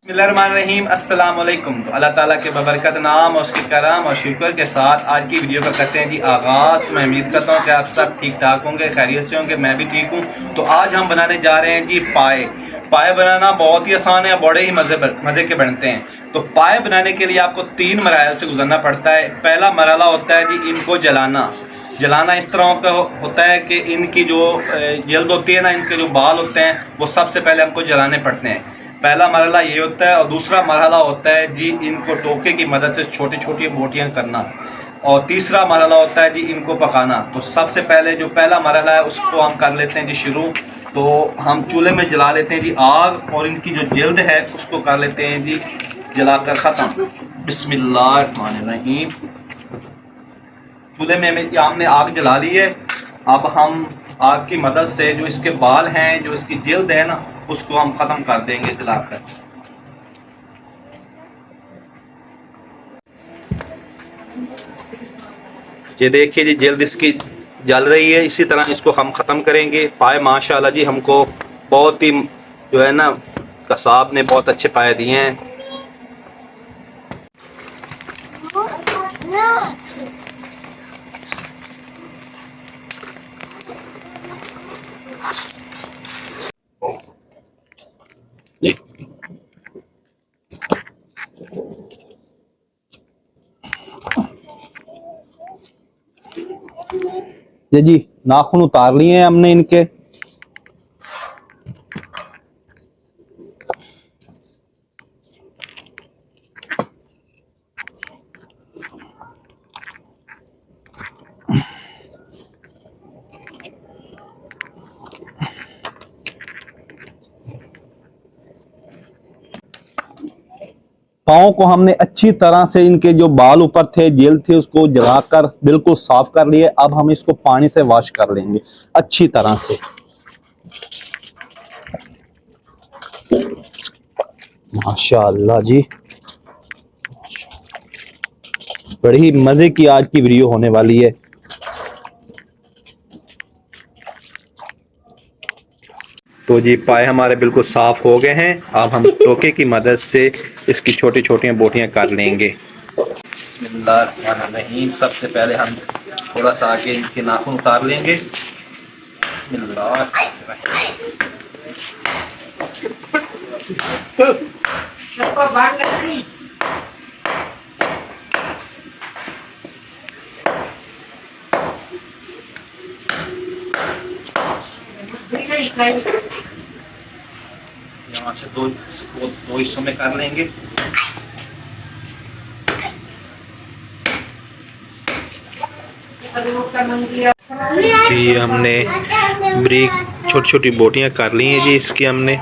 बिस्मिल्लाहिर्रहमानिर्रहीम। अस्सलाम वालेकुम। तो अल्लाह ताला के बबरकत नाम और उसके करम और शुक्र के साथ आज की वीडियो का करते हैं जी आगाज़। तो मैं उम्मीद करता हूँ कि आप सब ठीक ठाक होंगे, खैरियत से होंगे, मैं भी ठीक हूँ। तो आज हम बनाने जा रहे हैं जी पाए। पाए बनाना बहुत ही आसान है, बड़े ही मज़े के बनते हैं। तो पाए बनाने के लिए आपको 3 मराहल से गुजरना पड़ता है। पहला मरहला होता है जी इनको जलाना। जलाना इस तरह का होता है कि इनकी जो जल्द होती है ना, इनके जो बाल होते हैं वो सबसे पहले हमको जलाने पड़ते हैं। पहला मरहला ये होता है। और दूसरा मरहला होता है जी इनको टोके की मदद से छोटी छोटी बोटियां करना। और तीसरा मरहला होता है जी इनको पकाना। तो सबसे पहले जो पहला मरहला है उसको हम कर लेते हैं जी शुरू। तो हम चूल्हे में जला लेते हैं जी आग, और इनकी जो जल्द है उसको कर लेते हैं जी जलाकर ख़त्म। बिस्मिल्लाहिर्रहमानिर्रहीम। चूल्हे में हमने आग जला ली है। अब हम आग की मदद से जो इसके बाल हैं, जो इसकी जल्द है ना, उसको हम ख़त्म कर देंगे जलाकर। ये देखिए जी जल्द इसकी जल रही है। इसी तरह इसको हम ख़त्म करेंगे। पाए माशाल्लाह जी हमको बहुत ही जो है ना, कसाब ने बहुत अच्छे पाए दिए हैं। ये जी नाखून उतार लिए हैं हमने इनके। पाँव को हमने अच्छी तरह से, इनके जो बाल ऊपर थे, जेल थे, उसको जलाकर बिल्कुल साफ कर लिए। अब हम इसको पानी से वॉश कर लेंगे अच्छी तरह से। माशाअल्लाह जी, बड़ी ही मजे की आज की वीडियो होने वाली है। तो जी पाए हमारे बिल्कुल साफ हो गए हैं। अब हम टोके की मदद से इसकी छोटी छोटी बोटियां कर लेंगे। बिस्मिल्लाहिर्रहमानिर्रहीम। सबसे पहले हम थोड़ा सा आगे इनके नाखून उतार लेंगे। बिस्मिल्लाहिर्रहमानिर्रहीम। यहाँ से दो हिस्सों में कर लेंगे। जी हमने ब्रिक छोटी छोटी बोटियां कर ली हैं जी इसकी हमने।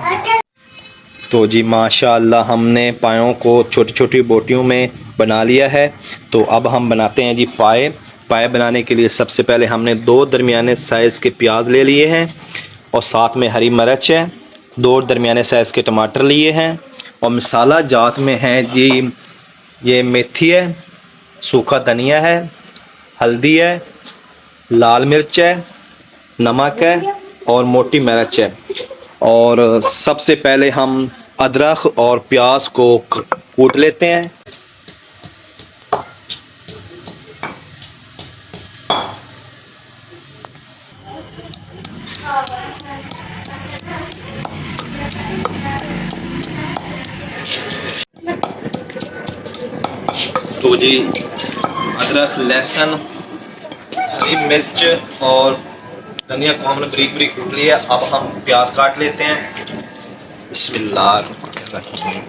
तो जी माशाअल्लाह हमने पायों को छोटी छोटी बोटियों में बना लिया है। तो अब हम बनाते हैं जी पाए। पाए बनाने के लिए सबसे पहले हमने 2 दरमियाने साइज़ के प्याज ले लिए हैं, और साथ में हरी मिर्च है, 2 दरमियाने साइज़ के टमाटर लिए हैं, और मसाला जात में है जी ये मेथी है, सूखा धनिया है, हल्दी है, लाल मिर्च है, नमक है और मोटी मिर्च है। और सबसे पहले हम अदरक और प्याज को कूट लेते हैं। तो जी अदरक, लहसुन, हरी मिर्च और धनिया को हमने बारीक बारीक कूट लिया। अब हम प्याज काट लेते हैं। बिस्मिल्लाहिर्रहमानिर्रहीम।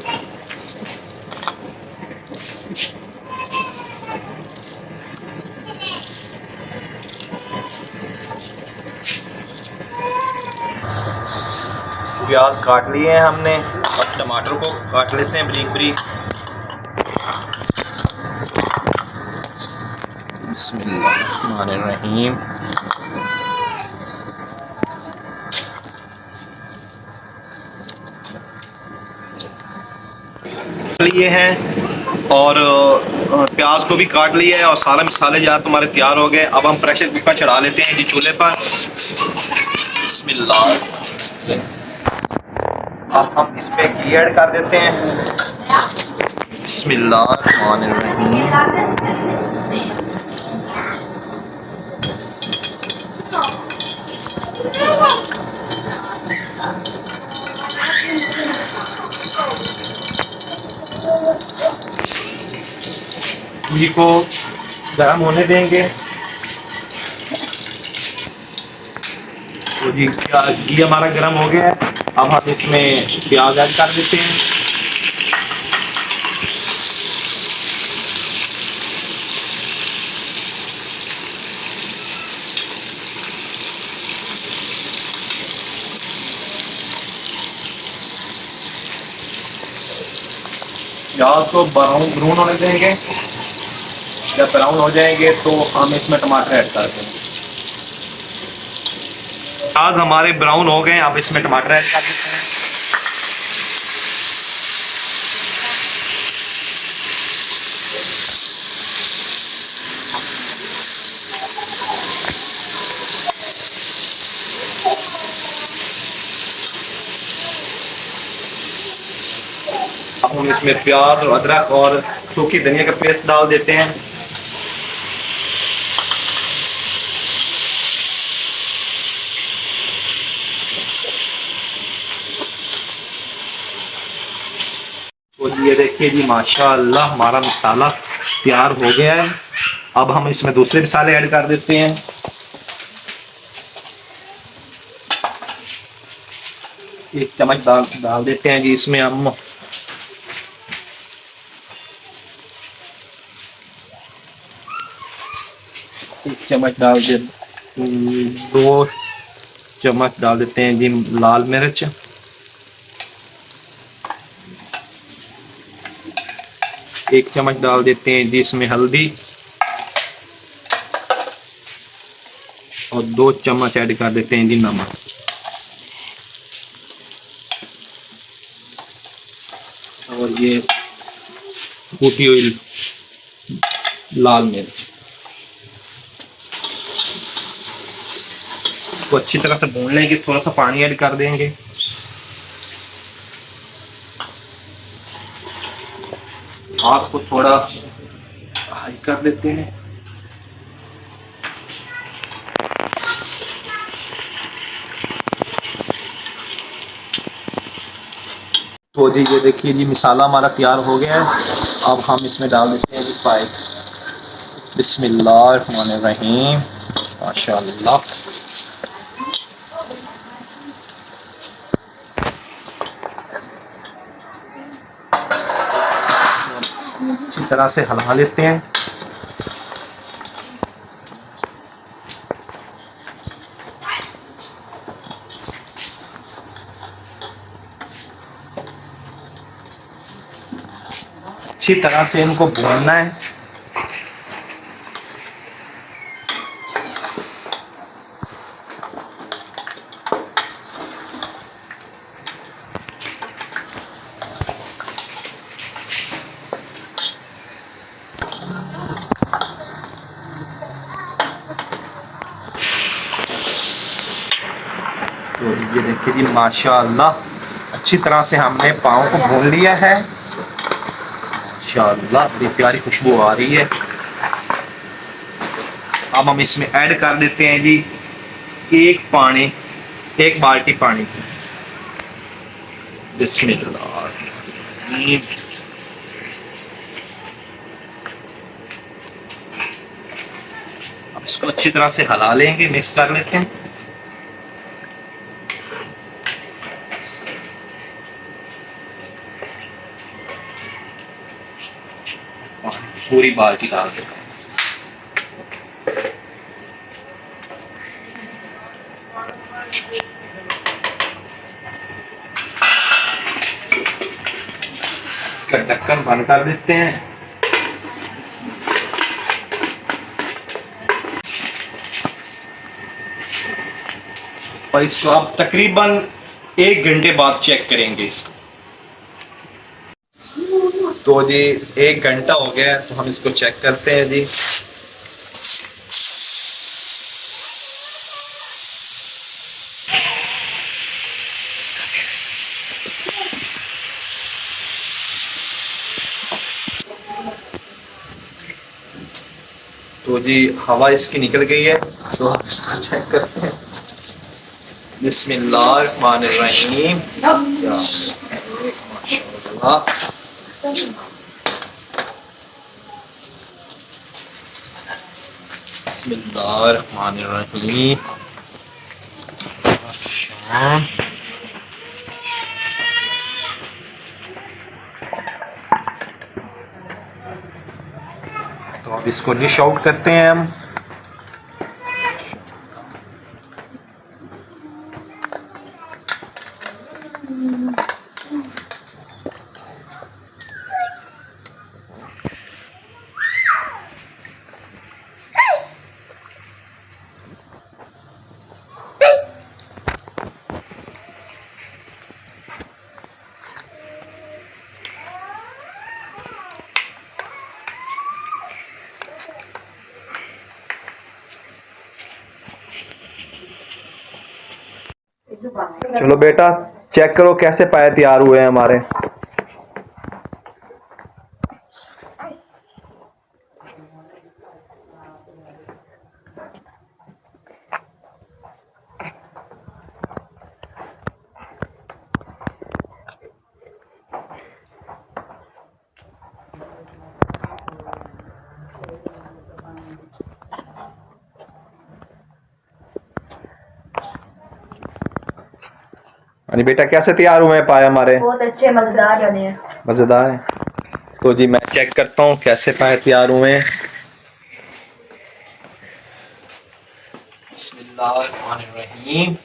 प्याज काट लिए हैं हमने। अब टमाटर को काट लेते हैं बारीक बारीक। बिस्मिल्लाहिर्रहमानिर्रहीम। लिए हैं और प्याज को भी काट लिया है, और सारा मसाले जहाँ तुम्हारे तैयार हो गए। अब हम प्रेशर कुकर चढ़ा लेते हैं जी चूल्हे पर। बिस्मिल्लाह। अब हम इसमें घी ऐड कर देते हैं। बिस्मिल्लाहिर्रहमानिर्रहीम। घी को गर्म होने देंगे। तो जी घी हमारा गर्म हो गया है। अब हम इसमें प्याज ऐड कर देते हैं। प्याज को ब्राउन होने देंगे। जब ब्राउन हो जाएंगे तो हम इसमें टमाटर ऐड कर देंगे। प्याज हमारे ब्राउन हो गए, अब इसमें टमाटर ऐड कर देते हैं। अब हम इसमें प्याज और अदरक और सूखी धनिया का पेस्ट डाल देते हैं। तो ये देखिए जी, माशाअल्लाह हमारा मसाला तैयार हो गया है। अब हम इसमें दूसरे मसाले ऐड कर देते हैं। एक चम्मच डाल देते हैं जी इसमें हम। एक चम्मच डाल दे, 2 चम्मच डाल देते हैं जी लाल मिर्च। एक चम्मच डाल देते हैं जी इसमें हल्दी और 2 चम्मच ऐड कर देते हैं जी नमक। और ये कूटी हुई लाल मिर्च को अच्छी तरह से भून लेंगे। थोड़ा सा पानी ऐड कर देंगे। आग को थोड़ा हाई कर देते हैं। तो जी ये देखिए जी, मसाला हमारा तैयार हो गया है। अब हम इसमें डाल देते हैं जी फ्राई। बिस्मिल्लाहिर्रहमानिर्रहीम। माशाअल्लाह। अच्छी तरह से हिला लेते हैं। अच्छी तरह से इनको भूनना है। तो ये देखिए जी, माशाअल्लाह अच्छी तरह से हमने पाव को भून लिया है। माशाअल्लाह बड़ी प्यारी खुशबू आ रही है। अब हम इसमें ऐड कर देते हैं जी एक बाल्टी पानी। बिस्मिल्लाह। अब इसको अच्छी तरह से हिला लेंगे, मिक्स कर लेते हैं। पूरी बाल्टी डाल देते हैं। इसका ढक्कन बंद कर देते हैं। और इसको अब तकरीबन 1 घंटे बाद चेक करेंगे इसको। तो जी 1 घंटा हो गया है, तो हम इसको चेक करते हैं जी। तो जी हवा इसकी निकल गई है, तो आप इसका चेक करते हैं। बिस्मिल्लाहिर्रहमानिर्रहीम। माशाअल्लाह। बिस्मिल्लाहिर्रहमानिर्रहीम। तो अब इसको डिश आउट करते हैं हम। चलो बेटा चेक करो कैसे पाए तैयार हुए हैं हमारे। अनी बेटा कैसे तैयार हुए हैं पाए हमारे? बहुत अच्छे मजेदार बने हैं। मजेदार है। तो जी मैं चेक करता हूँ कैसे पाए तैयार हुए हैं। बिस्मिल्लाहिर्रहमानिर्रहीम।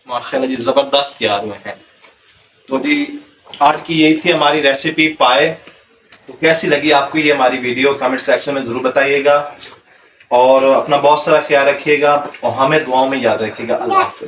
माशाल्लाह जी जबरदस्त तैयार हुए हैं। तो जी आज की यही थी हमारी रेसिपी पाए। तो कैसी लगी आपको ये हमारी वीडियो कमेंट सेक्शन में ज़रूर बताइएगा, और अपना बहुत सारा ख्याल रखिएगा और हमें दुआओं में याद रखिएगा। अल्लाह हाफ़िज़।